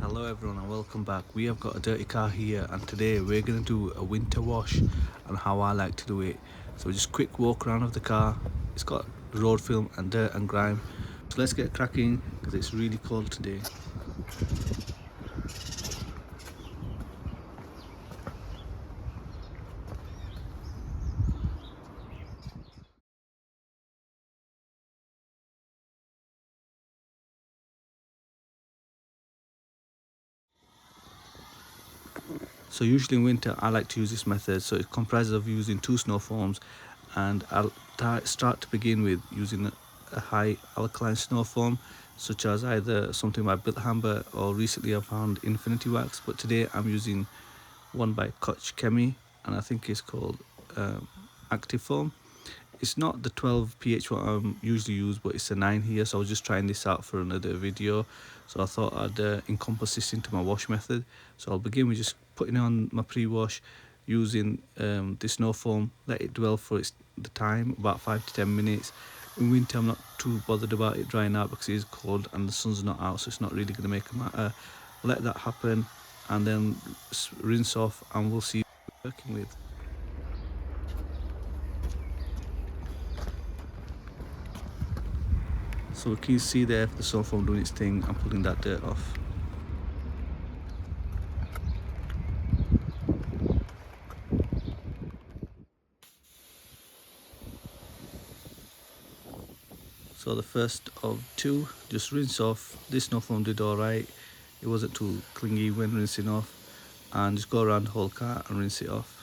Hello everyone and welcome back. We have got a dirty car here and today we're going to do a winter wash and how I like to do it. So just quick walk around of the car. It's got road film and dirt and grime. So let's get cracking because it's really cold today. So usually in winter I like to use this method. So it comprises of using two snow foams, and I'll start to begin with using a high alkaline snow foam such as either something by Bilthamber or recently I found Infinity Wax, but today I'm using one by Koch Chemie and I think it's called Active Foam. It's not the 12 pH what I usually use, but it's a 9 here, so I was just trying this out for another video, so I thought I'd encompass this into my wash method. So I'll begin with just putting on my pre-wash using this snow foam, let it dwell for the time, about 5 to 10 minutes. In winter I'm not too bothered about it drying out because it is cold and the sun's not out, so it's not really going to make a matter. Let that happen and then rinse off and we'll see what we're working with. So can you see there the snow foam doing its thing and pulling that dirt off. So the first of two, just rinse off. This snow foam did alright, it wasn't too clingy when rinsing off, and just go around the whole car and rinse it off.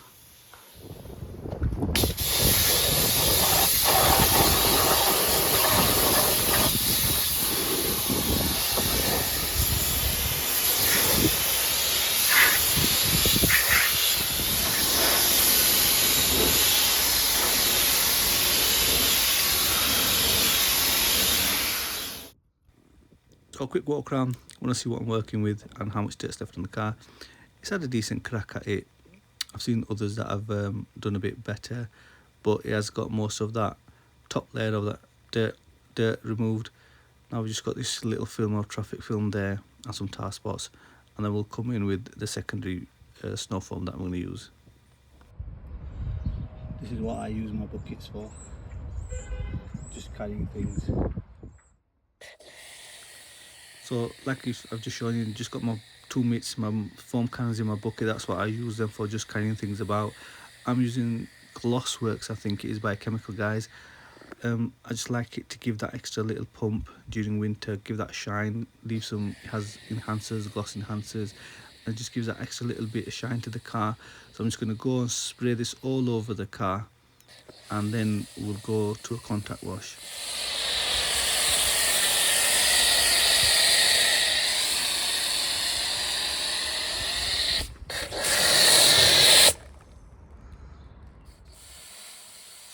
So a quick walk around, I want to see what I'm working with and how much dirt's left on the car. It's had a decent crack at it. I've seen others that have done a bit better, but it has got most of that top layer of that dirt removed. Now we've just got this little film of traffic film there and some tar spots, and then we'll come in with the secondary snow foam that I'm going to use. This is what I use my buckets for, just carrying things. So like I've just shown you, just got my two mitts, my foam cans in my bucket. That's what I use them for, just carrying things about. I'm using Glossworks, I think it is, by Chemical Guys. I just like it to give that extra little pump during winter, give that shine, leave some, it has enhancers, gloss enhancers, and it just gives that extra little bit of shine to the car. So I'm just going to go and spray this all over the car and then we'll go to a contact wash.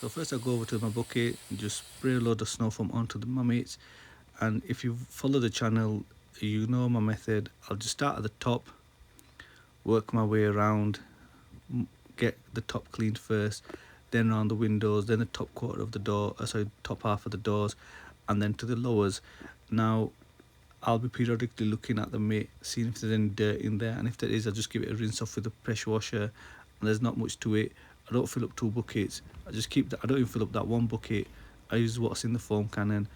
So first I go over to my bucket and just spray a load of snow foam onto my mitts, and if you follow the channel you know my method. I'll just start at the top, work my way around, get the top cleaned first, then around the windows, then the top quarter of the door, top half of the doors, and then to the lowers. Now I'll be periodically looking at the mitt, seeing if there's any dirt in there, and if there is I'll just give it a rinse off with a pressure washer, and there's not much to it. I don't fill up two buckets, I just keep that. I don't even fill up that one bucket. I use what's in the foam cannon.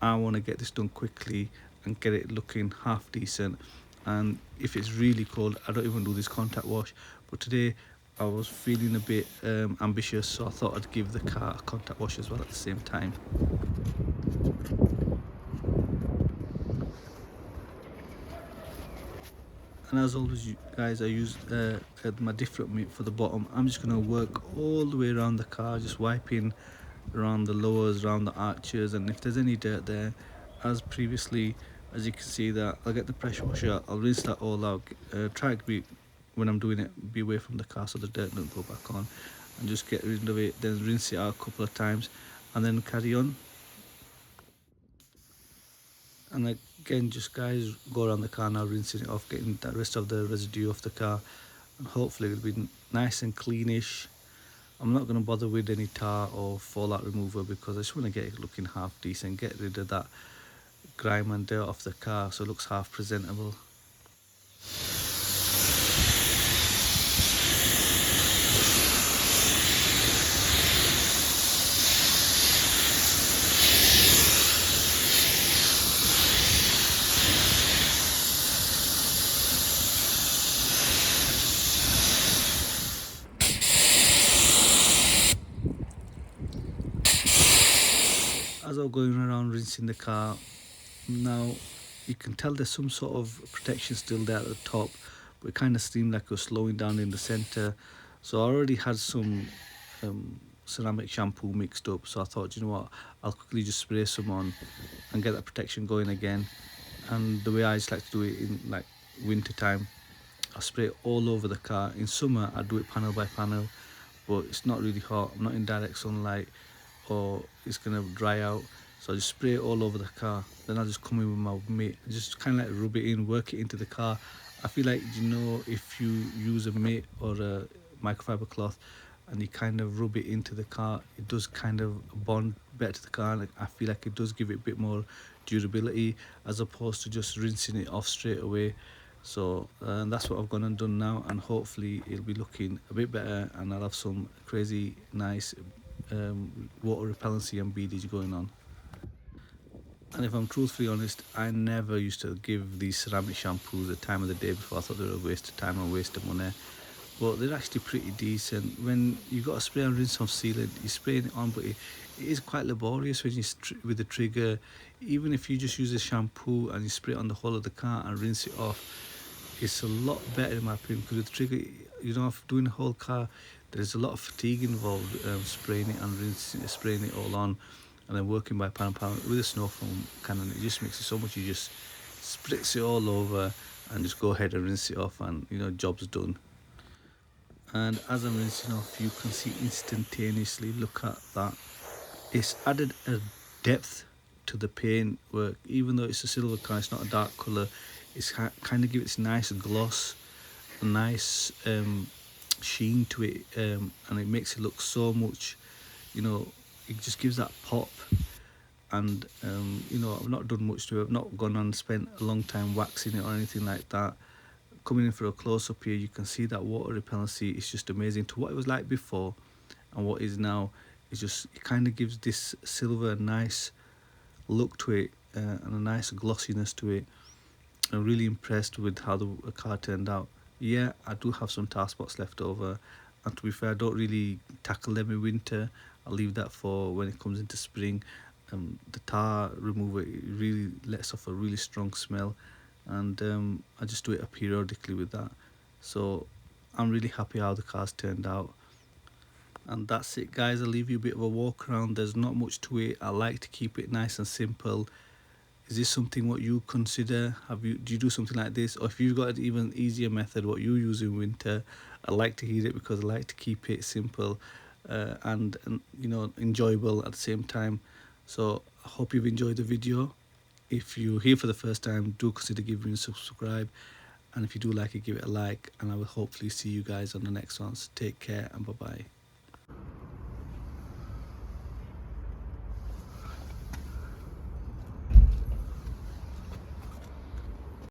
I want to get this done quickly and get it looking half decent, and if it's really cold I don't even do this contact wash, but today I was feeling a bit ambitious, so I thought I'd give the car a contact wash as well at the same time. And as always you guys, I use my different mitt for the bottom. I'm just going to work all the way around the car, just wiping around the lowers, around the arches, and if there's any dirt there, as previously, as you can see, that I'll get the pressure washer, I'll rinse that all out, try to be, when I'm doing it, be away from the car so the dirt don't go back on, and just get rid of it, then rinse it out a couple of times and then carry on. And again, just guys, go around the car now, rinsing it off, getting the rest of the residue off the car, and hopefully it'll be nice and cleanish. I'm not going to bother with any tar or fallout remover because I just want to get it looking half decent, get rid of that grime and dirt off the car so it looks half presentable. we're going around rinsing the car, now you can tell there's some sort of protection still there at the top, but it kind of seemed like it was slowing down in the center. So I already had some ceramic shampoo mixed up, so I thought, you know what, I'll quickly just spray some on and get that protection going again. And the way I just like to do it in like winter time, I spray it all over the car. In summer I do it panel by panel, but it's not really hot, I'm not in direct sunlight, or it's gonna dry out. So I just spray it all over the car. Then I just come in with my mitt, just kind of like rub it in, work it into the car. I feel like, you know, if you use a mitt or a microfiber cloth and you kind of rub it into the car, it does kind of bond better to the car. Like, I feel like it does give it a bit more durability as opposed to just rinsing it off straight away. So that's what I've gone and done now, and hopefully it'll be looking a bit better, and I'll have some crazy nice water repellency and BDs going on. And if I'm truthfully honest, I never used to give these ceramic shampoos the time of the day before. I thought they were a waste of time and a waste of money. But they're actually pretty decent. When you got a spray and rinse off sealant, you're spraying it on, but it is quite laborious when you with the trigger. Even if you just use a shampoo and you spray it on the whole of the car and rinse it off, it's a lot better in my opinion, because with the trigger, you know, doing the whole car, there's a lot of fatigue involved, spraying it and rinsing, spraying it all on, and then working by pound with a snow foam cannon. It just makes it so much. You just spritz it all over and just go ahead and rinse it off, and you know, job's done. And as I'm rinsing off, you can see instantaneously, look at that, it's added a depth to the paint work. Even though it's a silver car, it's not a dark color, it's kind of give it nice gloss, a nice sheen to it, and it makes it look so much, you know, it just gives that pop. And you know, I've not done much to it, I've not gone and spent a long time waxing it or anything like that. Coming in for a close-up here, you can see that water repellency is just amazing to what it was like before and what is now. It's just, it kind of gives this silver nice look to it, and a nice glossiness to it. I'm really impressed with how the car turned out. Yeah, I do have some tar spots left over, and to be fair, I don't really tackle them in winter. I'll leave that for when it comes into spring. The tar remover, it really lets off a really strong smell, and I just do it periodically with that. So I'm really happy how the car's turned out. And that's it, guys. I'll leave you a bit of a walk around. There's not much to it. I like to keep it nice and simple. Is this something what you consider? Do you do something like this? Or if you've got an even easier method what you use in winter, I like to hear it, because I like to keep it simple, and you know, enjoyable at the same time. So I hope you've enjoyed the video. If you're here for the first time, do consider giving me a subscribe, and if you do like it, give it a like, and I will hopefully see you guys on the next ones. Take care and bye bye.